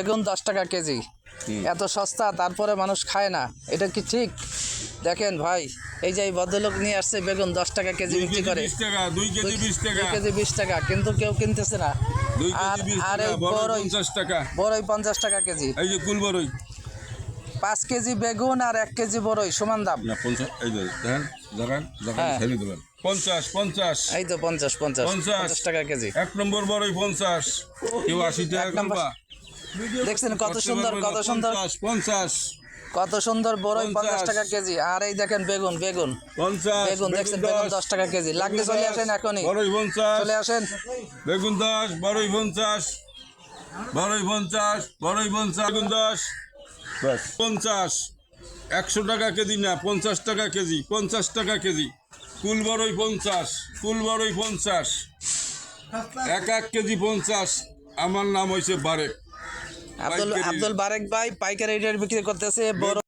বেগুন 10 টাকা কেজি, এত সস্তা তারপরে মানুষ খায় না, এটা কি ঠিক? দেখেন ভাই, এই যে এই ভদ্রলোক নিয়ে আসছে বেগুন 10 টাকা কেজি বিক্রি করে, 2 কেজি 20 টাকা, 2 কেজি 20 টাকা, কিন্তু কেউ কিনতেছে না। 2 কেজি 20 আর টাকা, এই বড়ই 50 টাকা, বড়ই 50 টাকা কেজি। এই যে কুল বড়ই 5 কেজি বেগুন আর 1 কেজি বড়ই সমান দাম। না 50, এই যে দেখেন জাগান হ্যাঁ। ছেড়ে দিবেন 50 এই তো 50 টাকা কেজি। 1 নম্বর বড়ই 50, কেউ 80 টাকা এক নম্বর। করবা। দেখছেন কত সুন্দর, কত সুন্দর, 50 কত সুন্দর বড়ই 50 50 টাকা কেজি। আর এই দেখেন বেগুন, বেগুন 50 বেগুন দেখছেন, বেগুন 10 টাকা কেজি। লাগবে চলে আসেন এখনই, বড়ই 50, চলে আসেন। বেগুন 10, বড়ই 50, বড়ই 50, বড়ই 50, বেগুন 10, বাস 50, 100 টাকা কেজি না, 50 টাকা কেজি, 50 টাকা কেজি। কুল বড়ই 50, কুল বড়ই 50, 1 কেজি 50। আমার নাম হইছে বারেক। আব্দুল বারেক ভাই পাইকারি রেট বিক্রি করতেছে। বড়